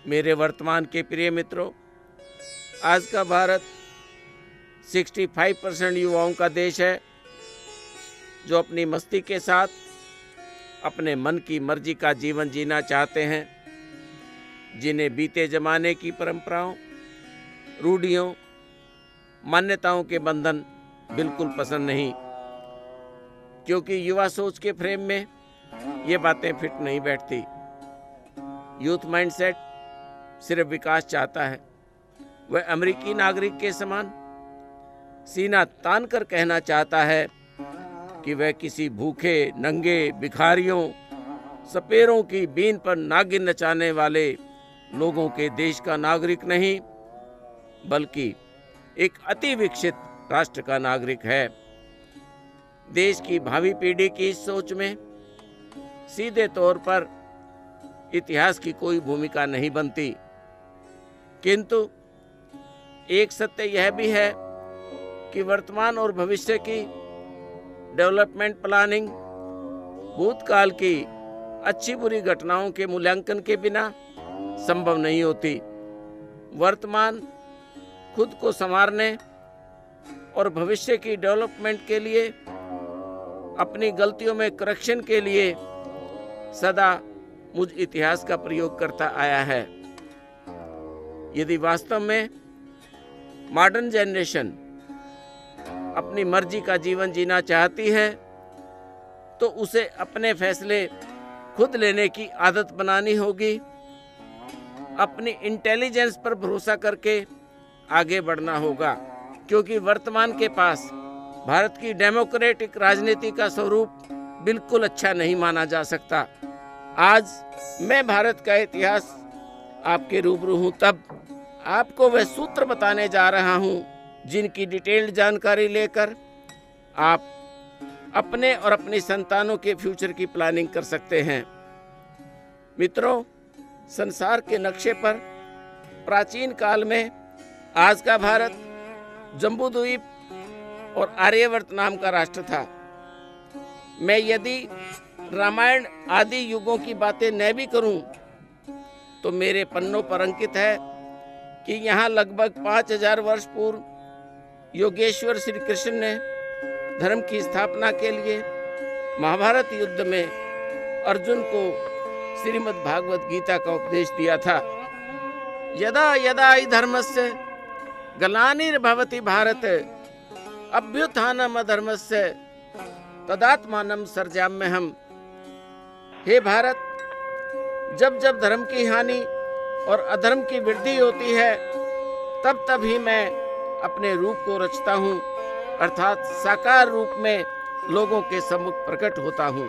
मेरे वर्तमान के प्रिय मित्रों, आज का भारत 65% युवाओं का देश है जो अपनी मस्ती के साथ अपने मन की मर्जी का जीवन जीना चाहते हैं, जिन्हें बीते जमाने की परंपराओं, रूढ़ियों, मान्यताओं के बंधन बिल्कुल पसंद नहीं, क्योंकि युवा सोच के फ्रेम में ये बातें फिट नहीं बैठती। यूथ माइंडसेट सिर्फ विकास चाहता है। वह अमेरिकी नागरिक के समान सीना तान कर कहना चाहता है कि वह किसी भूखे, नंगे, भिखारियों, सपेरों की बीन पर नागिन नचाने वाले लोगों के देश का नागरिक नहीं, बल्कि एक अति विकसित राष्ट्र का नागरिक है। देश की भावी पीढ़ी की इस सोच में सीधे तौर पर इतिहास की कोई भूमिका नहीं बनती, किंतु एक सत्य यह भी है कि वर्तमान और भविष्य की डेवलपमेंट प्लानिंग भूतकाल की अच्छी बुरी घटनाओं के मूल्यांकन के बिना संभव नहीं होती। वर्तमान खुद को संवारने और भविष्य की डेवलपमेंट के लिए, अपनी गलतियों में करेक्शन के लिए सदा मुझ इतिहास का प्रयोग करता आया है। यदि वास्तव में मॉडर्न जनरेशन अपनी मर्जी का जीवन जीना चाहती है तो उसे अपने फैसले खुद लेने की आदत बनानी होगी। अपनी इंटेलिजेंस पर भरोसा करके आगे बढ़ना होगा, क्योंकि वर्तमान के पास भारत की डेमोक्रेटिक राजनीति का स्वरूप बिल्कुल अच्छा नहीं माना जा सकता। आज मैं भारत का इतिहास आपके रूबरू हूं, तब आपको वह सूत्र बताने जा रहा हूं जिनकी डिटेल्ड जानकारी लेकर आप अपने और अपनी संतानों के फ्यूचर की प्लानिंग कर सकते हैं। मित्रों, संसार के नक्शे पर प्राचीन काल में आज का भारत जम्बूद्वीप और आर्यवर्त नाम का राष्ट्र था। मैं यदि रामायण आदि युगों की बातें न भी करूं तो मेरे पन्नों पर अंकित है कि यहाँ लगभग 5000 वर्ष पूर्व योगेश्वर श्री कृष्ण ने धर्म की स्थापना के लिए महाभारत युद्ध में अर्जुन को श्रीमद् भागवत गीता का उपदेश दिया था। यदा यदा हि धर्मस्य ग्लानिर्भवति भारत अभ्युत्थानम् अधर्मस्य तदात्मानं सृजाम्यहम्। हे भारत, जब जब धर्म की हानि और अधर्म की वृद्धि होती है तब तब ही मैं अपने रूप को रचता हूँ, अर्थात साकार रूप में लोगों के सम्मुख प्रकट होता हूँ।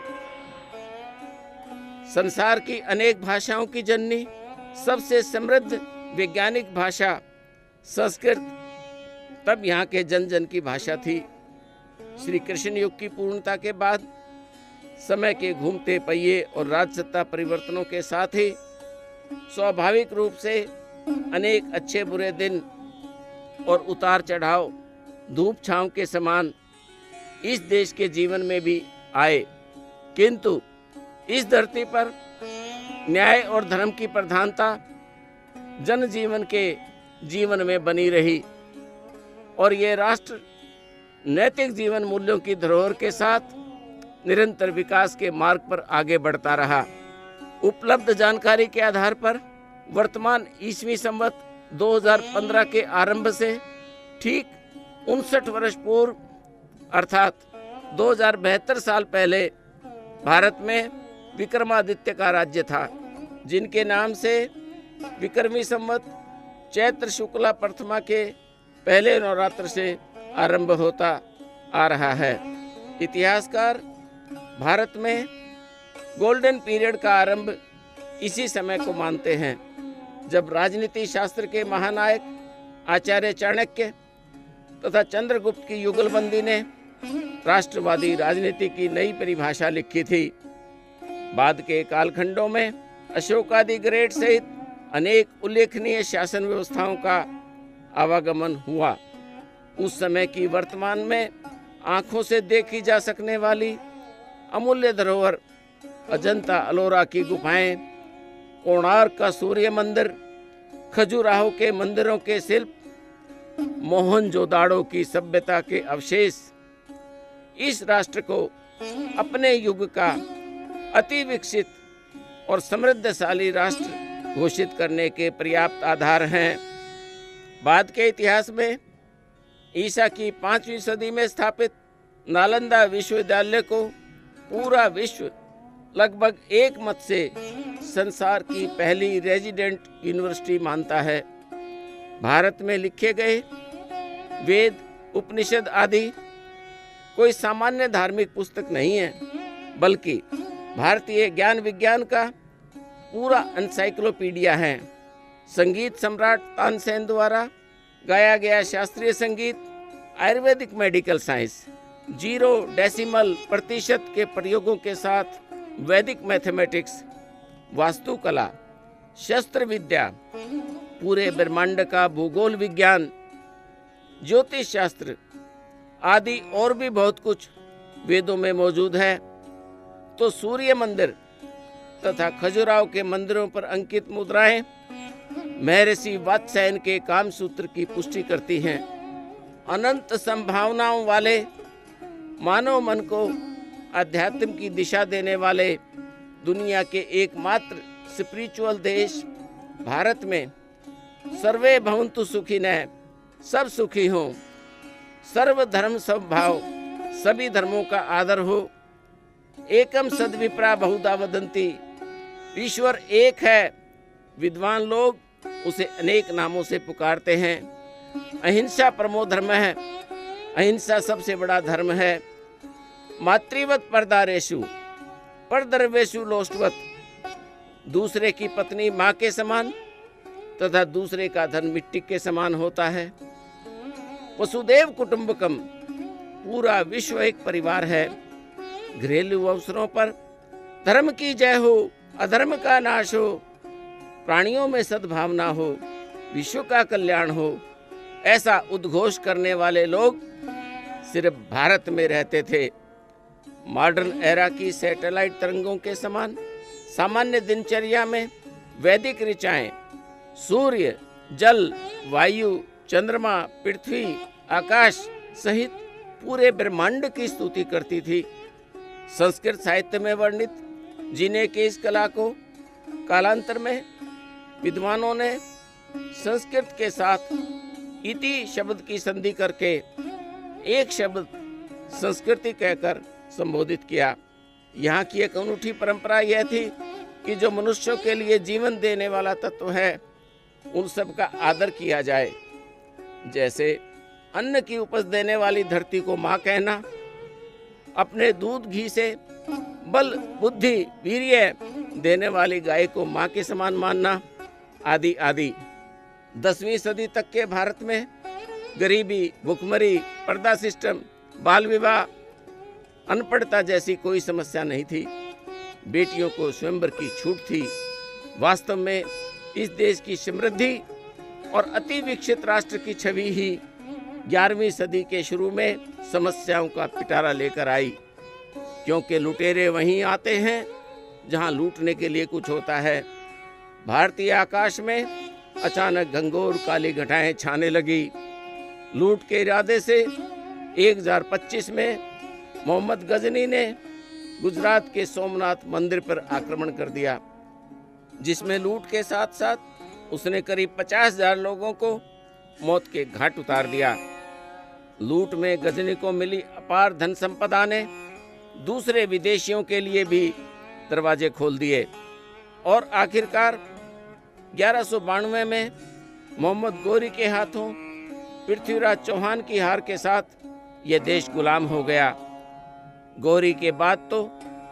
संसार की अनेक भाषाओं की जननी, सबसे समृद्ध वैज्ञानिक भाषा संस्कृत तब यहाँ के जन जन की भाषा थी। श्री कृष्ण युग की पूर्णता के बाद समय के घूमते पहिए और राजसत्ता परिवर्तनों के साथ ही स्वाभाविक रूप से अनेक अच्छे बुरे दिन और उतार चढ़ाव धूप छांव के समान इस देश के जीवन में भी आए, किंतु इस धरती पर न्याय और धर्म की प्रधानता जनजीवन के जीवन में बनी रही और ये राष्ट्र नैतिक जीवन मूल्यों की धरोहर के साथ निरंतर विकास के मार्ग पर आगे बढ़ता रहा। उपलब्ध जानकारी के आधार पर वर्तमान ईस्वी संवत 2015 के आरंभ से ठीक 59 वर्ष पूर्व अर्थात 2072 साल पहले भारत में विक्रमादित्य का राज्य था, जिनके नाम से विक्रमी संवत चैत्र शुक्ला प्रथमा के पहले नवरात्र से आरंभ होता आ रहा है। इतिहासकार भारत में गोल्डन पीरियड का आरंभ इसी समय को मानते हैं, जब राजनीति शास्त्र के महानायक आचार्य चाणक्य तथा चंद्रगुप्त की युगलबंदी ने राष्ट्रवादी राजनीति की नई परिभाषा लिखी थी। बाद के कालखंडों में अशोकादि ग्रेट सहित अनेक उल्लेखनीय शासन व्यवस्थाओं का आवागमन हुआ। उस समय की वर्तमान में आंखों से देखी जा सकने वाली अमूल्य धरोहर अजंता अलोरा की गुफाएं, कोणार्क का सूर्य मंदिर, खजुराहो के मंदिरों के शिल्प, मोहनजोदाड़ो की सभ्यता के अवशेष इस राष्ट्र को अपने युग का अति विकसित और समृद्धशाली राष्ट्र घोषित करने के पर्याप्त आधार हैं। बाद के इतिहास में ईसा की 5वीं सदी में स्थापित नालंदा विश्वविद्यालय को पूरा विश्व लगभग एक मत से संसार की पहली रेजिडेंट यूनिवर्सिटी मानता है। भारत में लिखे गए वेद, उपनिषद आदि कोई सामान्य धार्मिक पुस्तक नहीं है, बल्कि भारतीय ज्ञान विज्ञान का पूरा एनसाइक्लोपीडिया है। संगीत सम्राट तानसेन द्वारा गाया गया शास्त्रीय संगीत, आयुर्वेदिक मेडिकल साइंस, 0.प्रतिशत के प्रयोगों के साथ वैदिक मैथमेटिक्स, वास्तुकला, शस्त्र विद्या, पूरे ब्रह्मांड का भूगोल विज्ञान, ज्योतिष शास्त्र आदि और भी बहुत कुछ वेदों में मौजूद है। तो सूर्य मंदिर तथा खजुराहो के मंदिरों पर अंकित मुद्राएं महर्षि वात्स्यायन के कामसूत्र की पुष्टि करती हैं। अनंत संभावनाओं वाले मानव मन को अध्यात्म की दिशा देने वाले दुनिया के एकमात्र स्पिरिचुअल देश भारत में सर्वे भवन्तु सुखिनः, सब सुखी हों, सर्वधर्म समभाव, सभी धर्मों का आदर हो, एकम सद्विप्रा बहुधा वदन्ति, ईश्वर एक है, विद्वान लोग उसे अनेक नामों से पुकारते हैं। अहिंसा परमो धर्म है, अहिंसा सबसे बड़ा धर्म है। मातृवत परदारेषु परदर्वेषु लोष्टवत, दूसरे की पत्नी माँ के समान तथा दूसरे का धन मिट्टी के समान होता है। वसुदेव कुटुंबकम, पूरा विश्व एक परिवार है। घरेलू अवसरों पर धर्म की जय हो, अधर्म का नाश हो, प्राणियों में सद्भावना हो, विश्व का कल्याण हो, ऐसा उद्घोष करने वाले लोग सिर्फ भारत में रहते थे। मॉडर्न एरा की सैटेलाइट तरंगों के समान सामान्य दिनचर्या में वैदिक ऋचाएं सूर्य, जल, वायु, चंद्रमा, पृथ्वी, आकाश सहित पूरे ब्रह्मांड की स्तुति करती थी। संस्कृत साहित्य में वर्णित जीने की इस कला को कालांतर में विद्वानों ने संस्कृत के साथ इति शब्द की संधि करके एक शब्द संस्कृति कहकर संबोधित किया। यहाँ की एक अनूठी परंपरा यह थी कि जो मनुष्यों के लिए जीवन देने वाला तत्व है उन सब का आदर किया जाए। जैसे अन्न की उपज देने वाली धरती को माँ कहना, अपने दूध घी से बल, बुद्धि, वीर्य देने वाली गाय को माँ के समान मानना आदि आदि। 10वीं सदी तक के भारत में गरीबी, भुखमरी, पर्दा सिस्टम, बाल विवाह, अनपढ़ता जैसी कोई समस्या नहीं थी। बेटियों को स्वयंवर की छूट थी। वास्तव में इस देश की समृद्धि और अति विकसित राष्ट्र की छवि ही 11वीं सदी के शुरू में समस्याओं का पिटारा लेकर आई, क्योंकि लुटेरे वहीं आते हैं जहां लूटने के लिए कुछ होता है। भारतीय आकाश में अचानक घंघोर काली घटाएं छाने लगी। लूट के इरादे से 1025 में मोहम्मद गजनी ने गुजरात के सोमनाथ मंदिर पर आक्रमण कर दिया, जिसमें लूट के साथ साथ उसने करीब 50,000 लोगों को मौत के घाट उतार दिया। लूट में गजनी को मिली अपार धन संपदा ने दूसरे विदेशियों के लिए भी दरवाजे खोल दिए और आखिरकार 1192 में मोहम्मद गौरी के हाथों पृथ्वीराज चौहान की हार के साथ यह देश गुलाम हो गया। गौरी के बाद तो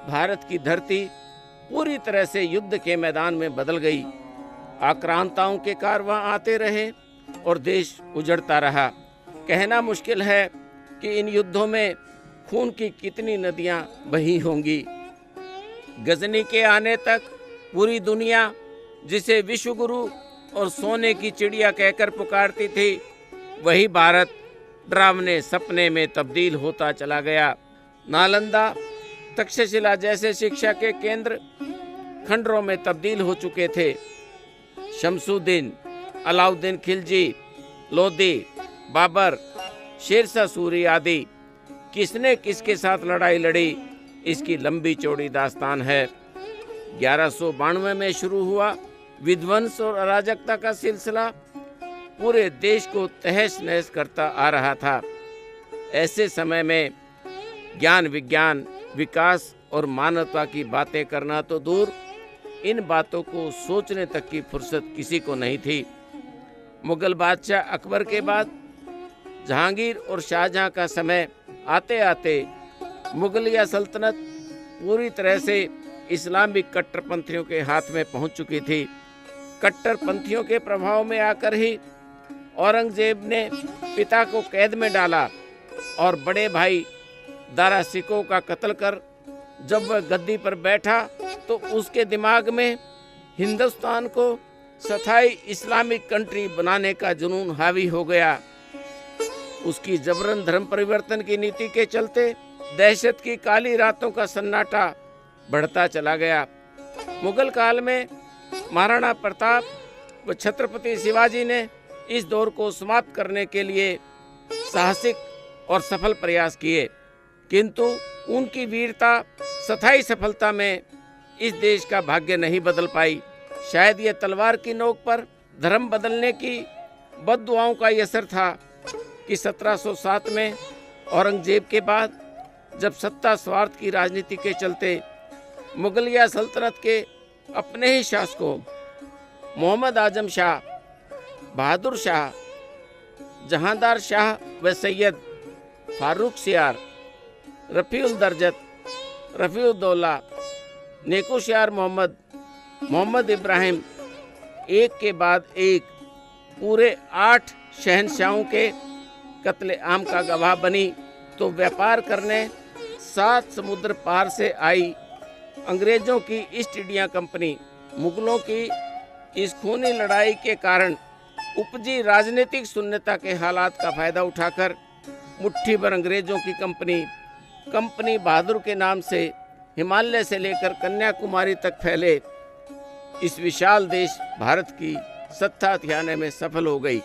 भारत की धरती पूरी तरह से युद्ध के मैदान में बदल गई। आक्रांताओं के कारवां आते रहे और देश उजड़ता रहा। कहना मुश्किल है कि इन युद्धों में खून की कितनी नदियां बही होंगी। गजनी के आने तक पूरी दुनिया जिसे विश्वगुरु और सोने की चिड़िया कहकर पुकारती थी, वही भारत डरावने सपने में तब्दील होता चला गया। नालंदा, तक्षशिला जैसे शिक्षा के केंद्र खंडरों में तब्दील हो चुके थे। शमसुद्दीन, अलाउद्दीन खिलजी, लोदी, बाबर, शेरशाह सूरी आदि किसने किसके साथ लड़ाई लड़ी, इसकी लंबी चौड़ी दास्तान है। 1192 में शुरू हुआ विध्वंस और अराजकता का सिलसिला पूरे देश को तहस नहस करता आ रहा था। ऐसे समय में ज्ञान, विज्ञान, विकास और मानवता की बातें करना तो दूर, इन बातों को सोचने तक की फुर्सत किसी को नहीं थी। मुगल बादशाह अकबर के बाद जहांगीर और शाहजहां का समय आते आते मुगलिया सल्तनत पूरी तरह से इस्लामिक कट्टरपंथियों के हाथ में पहुंच चुकी थी। कट्टरपंथियों के प्रभाव में आकर ही औरंगजेब ने पिता को कैद में डाला और बड़े भाई दारा सिकोह का कत्ल कर जब वह गद्दी पर बैठा तो उसके दिमाग में हिंदुस्तान को स्थायी इस्लामिक कंट्री बनाने का जुनून हावी हो गया। उसकी जबरन धर्म परिवर्तन की नीति के चलते दहशत की काली रातों का सन्नाटा बढ़ता चला गया। मुगल काल में महाराणा प्रताप व छत्रपति शिवाजी ने इस दौर को समाप्त करने के लिए साहसिक और सफल प्रयास किए, किंतु उनकी वीरता स्थायी सफलता में इस देश का भाग्य नहीं बदल पाई। शायद यह तलवार की नोक पर धर्म बदलने की बद्दुआओं का ही असर था कि 1707 में औरंगजेब के बाद जब सत्ता स्वार्थ की राजनीति के चलते मुगलिया सल्तनत के अपने ही शासकों मोहम्मद आजम शाह, बहादुर शाह, जहांदार शाह व सैयद फारूक सियार, रफ़ीउल दर्जत, रफ़ीउद्दौला, नेकोशियार मोहम्मद, मोहम्मद इब्राहिम एक के बाद एक पूरे 8 शहंशाहों के कत्ले आम का गवाह बनी, तो व्यापार करने 7 समुद्र पार से आई अंग्रेजों की ईस्ट इंडिया कंपनी मुगलों की इस खूनी लड़ाई के कारण उपजी राजनीतिक शून्यता के हालात का फायदा उठाकर मुट्ठी भर अंग्रेजों की कंपनी बहादुर के नाम से हिमालय से लेकर कन्याकुमारी तक फैले इस विशाल देश भारत की सत्ता हथियाने में सफल हो गई।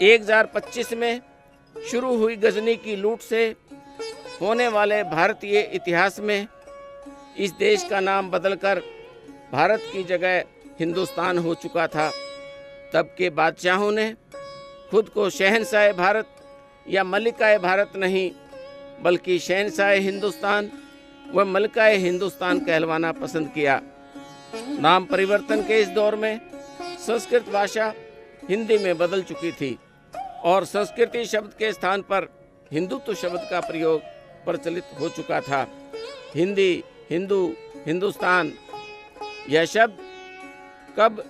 1025 में शुरू हुई गजनी की लूट से होने वाले भारतीय इतिहास में इस देश का नाम बदलकर भारत की जगह हिंदुस्तान हो चुका था। तब के बादशाहों ने खुद को शहंशाह भारत या मलिकाए भारत नहीं बल्कि शहंशाह हिंदुस्तान व मलिकाए हिंदुस्तान कहलवाना पसंद किया। नाम परिवर्तन के इस दौर में संस्कृत भाषा हिंदी में बदल चुकी थी और संस्कृति शब्द के स्थान पर हिंदुत्व शब्द का प्रयोग प्रचलित हो चुका था। हिंदी, हिंदू, हिंदुस्तान यह शब्द कब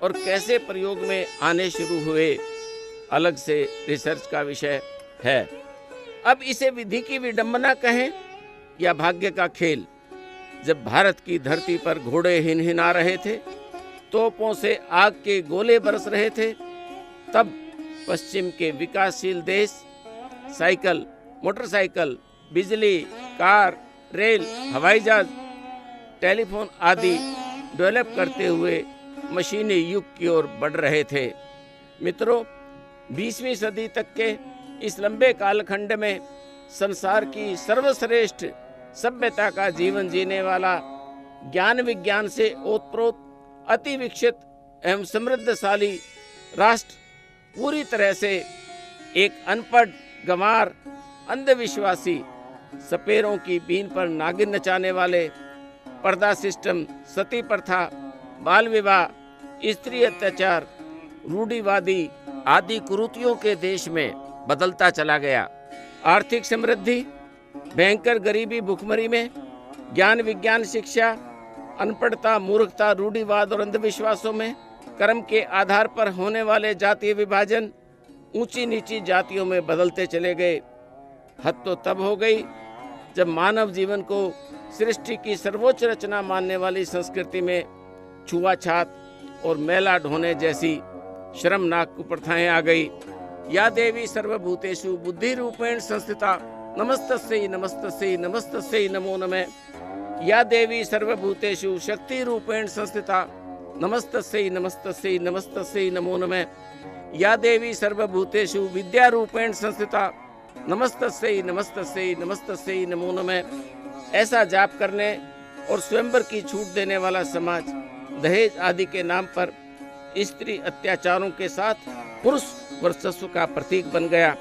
और कैसे प्रयोग में आने शुरू हुए अलग से रिसर्च का विषय है। अब इसे विधि की विडंबना कहें या भाग्य का खेल, जब भारत की धरती पर घोड़े हिनहिना रहे थे, तोपों से आग के गोले बरस रहे थे, तब पश्चिम के विकासशील देश साइकिल, मोटरसाइकिल, बिजली, कार, रेल, हवाई जहाज, टेलीफोन आदि डेवलप करते हुए मशीनी युग की ओर बढ़ रहे थे। मित्रों, 20वीं सदी तक के इस लंबे कालखंड में संसार की सर्वश्रेष्ठ सभ्यता का जीवन जीने वाला ज्ञान विज्ञान से ओतप्रोत अति विकसित एवं समृद्धशाली राष्ट्र पूरी तरह से एक अनपढ़, गंवार, अंधविश्वासी, सपेरों की बीन पर नागिन नचाने वाले, पर्दा सिस्टम, सती प्रथा, बाल विवाह, स्त्री अत्याचार, रूढ़िवादी आदि कुरीतियों के देश में बदलता चला गया। आर्थिक समृद्धि, भयंकर गरीबी, भुखमरी में ज्ञान विज्ञान शिक्षा, अनपढ़ता, मूर्खता, रूढ़िवाद और अंधविश्वासों में कर्म के आधार पर होने वाले जातीय विभाजन ऊंची नीची जातियों में बदलते चले गए। हद तो तब हो गई जब मानव जीवन को सृष्टि की सर्वोच्च रचना मानने वाली संस्कृति में छुआछात और मेला ढोने जैसी शर्मनाक कुप्रथाएं आ गई। या देवी सर्वभूतेषु बुद्धि रूपेण संस्थिता नमस्तस्यै नमस्तस्यै नमस्तस्यै नमो नमः। या देवी सर्वभूतेषु शक्ति रूपेण संस्थिता नमस्तस्यै नमस्तस्यै नमस्तस्यै नमो नमः। या देवी सर्वभूतेषु विद्यारूपेण संस्थिता नमस्तस्यै नमस्तस्यै नमस्तस्यै नमो नमः। ऐसा जाप करने और स्वयंवर की छूट देने वाला समाज दहेज आदि के नाम पर स्त्री अत्याचारों के साथ पुरुष वर्चस्व का प्रतीक बन गया।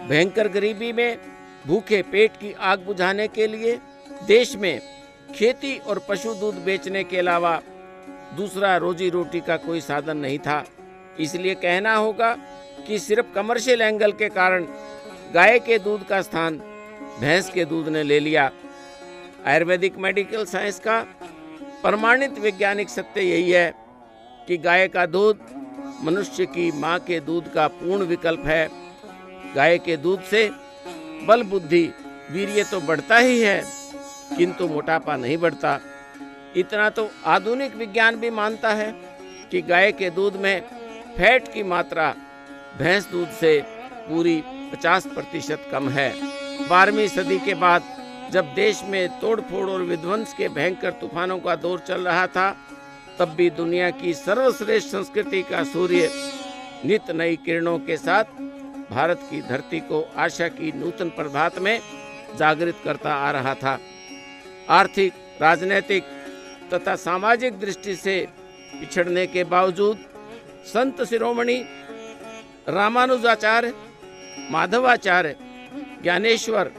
भयंकर गरीबी में भूखे पेट की आग बुझाने के लिए देश में खेती और पशु दूध बेचने के अलावा दूसरा रोजी रोटी का कोई साधन नहीं था। इसलिए कहना होगा कि सिर्फ कमर्शियल एंगल के कारण गाय के दूध का स्थान भैंस के दूध ने ले लिया। आयुर्वेदिक मेडिकल साइंस का प्रमाणित वैज्ञानिक सत्य यही है कि गाय का दूध मनुष्य की माँ के दूध का पूर्ण विकल्प है। गाय के दूध से बल बुद्धि वीर्य तो बढ़ता ही है, किंतु मोटापा नहीं बढ़ता। इतना तो आधुनिक विज्ञान भी मानता है कि गाय के दूध में फैट की मात्रा भैंस दूध से पूरी 50% कम है। 12वीं सदी के बाद जब देश में तोड़फोड़ और विध्वंस के भयंकर तूफानों का दौर चल रहा था, तब भी दुनिया की सर्वश्रेष्ठ संस्कृति का सूर्य नित नई किरणों के साथ भारत की धरती को आशा की नूतन प्रभात में जागृत करता आ रहा था। आर्थिक, राजनीतिक तथा सामाजिक दृष्टि से पिछड़ने के बावजूद संत शिरोमणि रामानुजाचार्य, माधवाचार्य, ज्ञानेश्वर,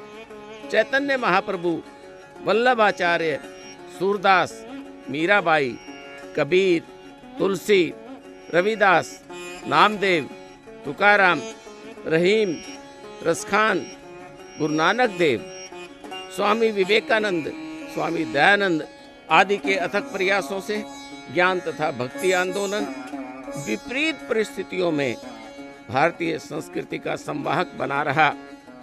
चैतन्य महाप्रभु, वल्लभाचार्य, सूरदास, मीराबाई, कबीर, तुलसी, रविदास, नामदेव, तुकाराम, रहीम, रसखान, गुरु नानक देव, स्वामी विवेकानंद, स्वामी दयानंद आदि के अथक प्रयासों से ज्ञान तथा भक्ति आंदोलन विपरीत परिस्थितियों में भारतीय संस्कृति का संवाहक बना रहा,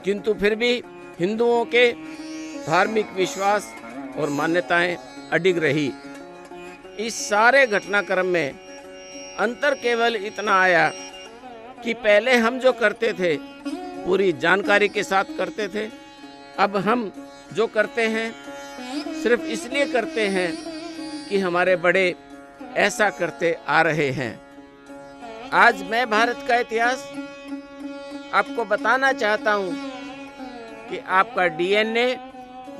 किंतु फिर भी हिंदुओं के धार्मिक विश्वास और मान्यताएं अडिग रही। इस सारे घटनाक्रम में अंतर केवल इतना आया कि पहले हम जो करते थे पूरी जानकारी के साथ करते थे, अब हम जो करते हैं सिर्फ इसलिए करते हैं कि हमारे बड़े ऐसा करते आ रहे हैं। आज मैं भारत का इतिहास आपको बताना चाहता हूं कि आपका डीएनए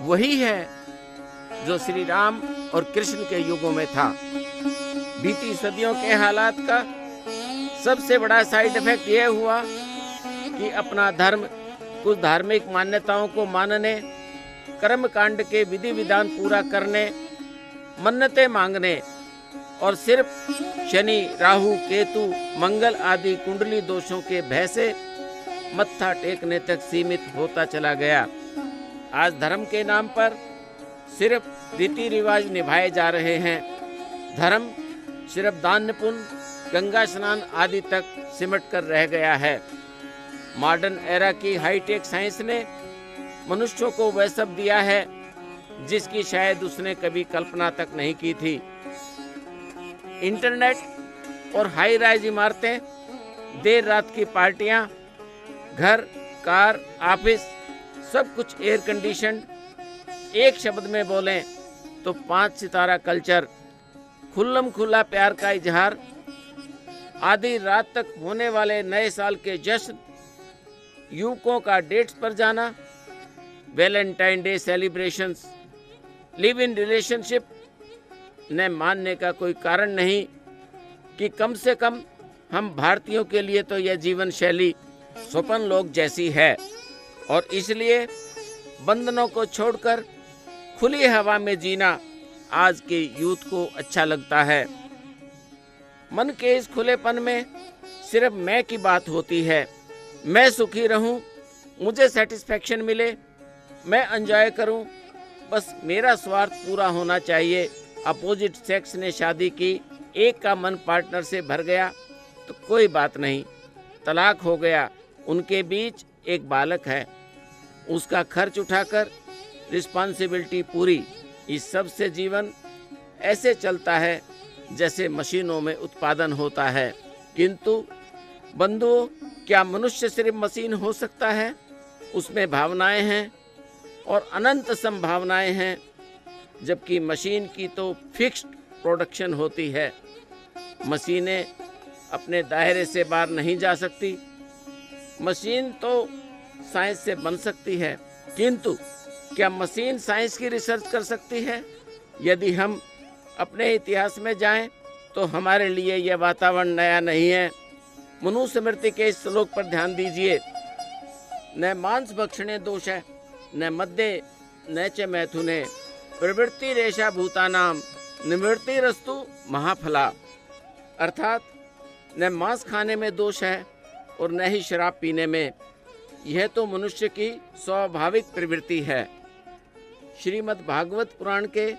वही है जो श्री राम और कृष्ण के युगों में था। बीती सदियों के हालात का सबसे बड़ा साइड इफेक्ट यह हुआ कि अपना धर्म, कुछ धार्मिक मान्यताओं को मानने, कर्म कांड के विधि विधान पूरा करने, मन्नतें मांगने और सिर्फ शनि, राहु, केतु, मंगल आदि कुंडली दोषों के भय से मत्था टेकने तक सीमित होता चला गया। आज धर्म के नाम पर सिर्फ रीति रिवाज निभाए जा रहे हैं। धर्म सिर्फ दान पुण्य, गंगा स्नान आदि तक सिमट कर रह गया है। मॉडर्न एरा की हाईटेक साइंस ने मनुष्यों को वह सब दिया है जिसकी शायद उसने कभी कल्पना तक नहीं की थी। इंटरनेट और हाई राइज इमारतें, देर रात की पार्टियां, घर, कार, ऑफिस, सब कुछ एयर कंडीशन। एक शब्द में बोलें तो 5 सितारा कल्चर, खुल्लम खुल्ला प्यार का इजहार, आधी रात तक होने वाले नए साल के जश्न, युवकों का डेट्स पर जाना, Valentine day celebrations, live in relationship न मानने का कोई कारण नहीं कि कम से कम हम भारतीयों के लिए तो यह जीवन शैली स्वप्न लोक जैसी है और इसलिए बंधनों को छोड़कर खुली हवा में जीना आज के यूथ को अच्छा लगता है। मन के इस खुलेपन में सिर्फ मैं की बात होती है। मैं सुखी रहूं, मुझे सेटिस्फैक्शन मिले, मैं एंजॉय करूं, बस मेरा स्वार्थ पूरा होना चाहिए। अपोजिट सेक्स ने शादी की, एक का मन पार्टनर से भर गया तो कोई बात नहीं, तलाक हो गया, उनके बीच एक बालक है, उसका खर्च उठाकर रिस्पॉन्सिबिलिटी पूरी। इस सब से जीवन ऐसे चलता है जैसे मशीनों में उत्पादन होता है। किंतु बंधुओं, क्या मनुष्य सिर्फ मशीन हो सकता है? उसमें भावनाएं हैं और अनंत संभावनाएं हैं, जबकि मशीन की तो फिक्स्ड प्रोडक्शन होती है। मशीनें अपने दायरे से बाहर नहीं जा सकती। मशीन तो साइंस से बन सकती है, किंतु क्या मशीन साइंस की रिसर्च कर सकती है? यदि हम अपने इतिहास में जाएं तो हमारे लिए यह वातावरण नया नहीं है। मनुस्मृति के इस श्लोक पर ध्यान दीजिए। न मांस भक्षणे दोष है, न मद्ये न च मैथुने, प्रवृत्ति रेशा भूतानाम निवृत्तिरस्तु महाफला। अर्थात न मांस खाने में दोष है और न ही शराब पीने में। यह तो मनुष्य की स्वाभाविक प्रवृत्ति है। श्रीमद् भागवत पुराण के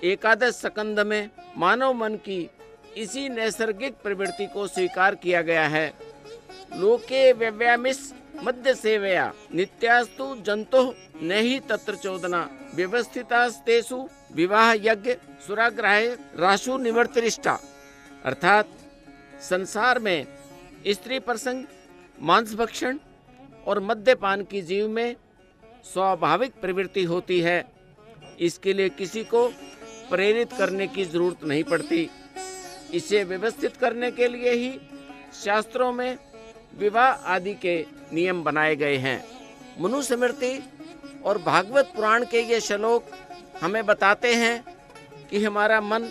एकादश स्कंध में मानव मन की इसी नैसर्गिक प्रवृत्ति को स्वीकार किया गया है। लोके व्यव्यामिस मध्य सेवया नित्यास्तु जंतु नहीं तत्र चोदना व्यवस्थितास्तेषु विवाह यज्ञ सुराग्राह्य राशु निवर्तरिष्टा। अर्थात संसार में स्त्री प्रसंग, मांस भक्षण और मद्यपान की जीव में स्वाभाविक प्रवृत्ति होती है। इसके लिए किसी को प्रेरित करने की जरूरत नहीं पड़ती। इसे व्यवस्थित करने के लिए ही शास्त्रों में विवाह आदि के नियम बनाए गए हैं। मनुस्मृति और भागवत पुराण के ये श्लोक हमें बताते हैं कि हमारा मन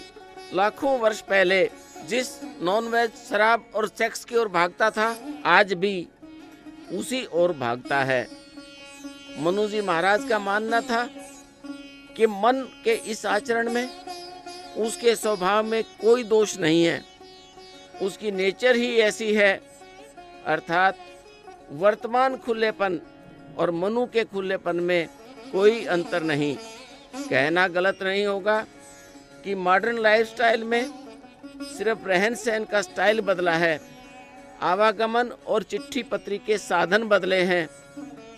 लाखों वर्ष पहले जिस नॉनवेज, शराब और सेक्स की ओर भागता था, आज भी उसी ओर भागता है। मनु जी महाराज का मानना था कि मन के इस आचरण में, उसके स्वभाव में कोई दोष नहीं है, उसकी नेचर ही ऐसी है। अर्थात वर्तमान खुलेपन और मनु के खुलेपन में कोई अंतर नहीं। कहना गलत नहीं होगा कि मॉडर्न लाइफस्टाइल में सिर्फ रहन सहन का स्टाइल बदला है, आवागमन और चिट्ठी पत्री के साधन बदले हैं,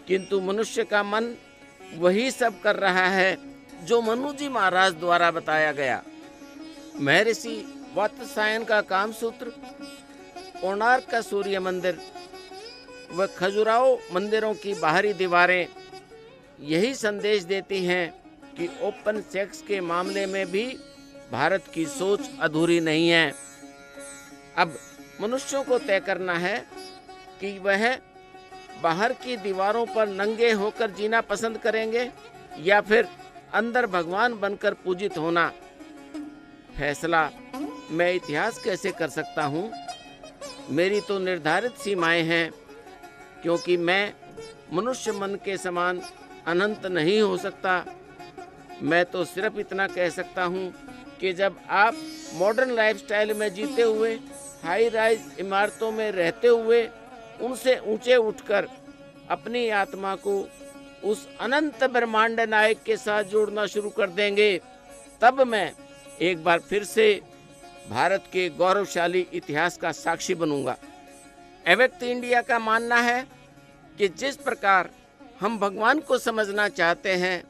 किंतु मनुष्य का मन वही सब कर रहा है जो मनु जी महाराज द्वारा बताया गया। महर्षि वात्स्यायन का कामसूत्र, कोणार्क का सूर्य मंदिर व खजुराहो मंदिरों की बाहरी दीवारें यही संदेश देती हैं कि ओपन सेक्स के मामले में भी भारत की सोच अधूरी नहीं है। अब मनुष्यों को तय करना है कि वह बाहर की दीवारों पर नंगे होकर जीना पसंद करेंगे या फिर अंदर भगवान बनकर पूजित होना। फैसला मैं इतिहास कैसे कर सकता हूँ? मेरी तो निर्धारित सीमाएं हैं, क्योंकि मैं मनुष्य मन के समान अनंत नहीं हो सकता। मैं तो सिर्फ इतना कह सकता हूँ कि जब आप मॉडर्न लाइफस्टाइल में जीते हुए, हाई राइज इमारतों में रहते हुए, उनसे ऊंचे उठकर अपनी आत्मा को उस अनंत ब्रह्मांड नायक के साथ जोड़ना शुरू कर देंगे, तब मैं एक बार फिर से भारत के गौरवशाली इतिहास का साक्षी बनूंगा। अव्यक्त इंडिया का मानना है कि जिस प्रकार हम भगवान को समझना चाहते हैं,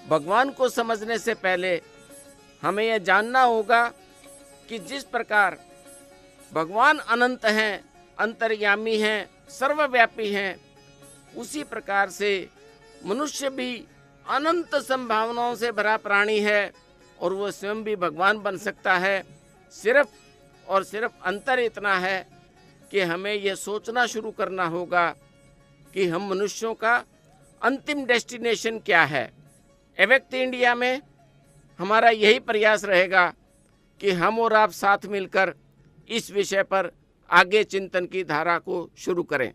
भगवान को समझने से पहले हमें यह जानना होगा कि जिस प्रकार भगवान अनंत हैं, अंतर्यामी हैं, सर्वव्यापी हैं, उसी प्रकार से मनुष्य भी अनंत संभावनाओं से भरा प्राणी है और वो स्वयं भी भगवान बन सकता है। सिर्फ और सिर्फ अंतर इतना है कि हमें यह सोचना शुरू करना होगा कि हम मनुष्यों का अंतिम डेस्टिनेशन क्या है। अव्यक्त इंडिया में हमारा यही प्रयास रहेगा कि हम और आप साथ मिलकर इस विषय पर आगे चिंतन की धारा को शुरू करें।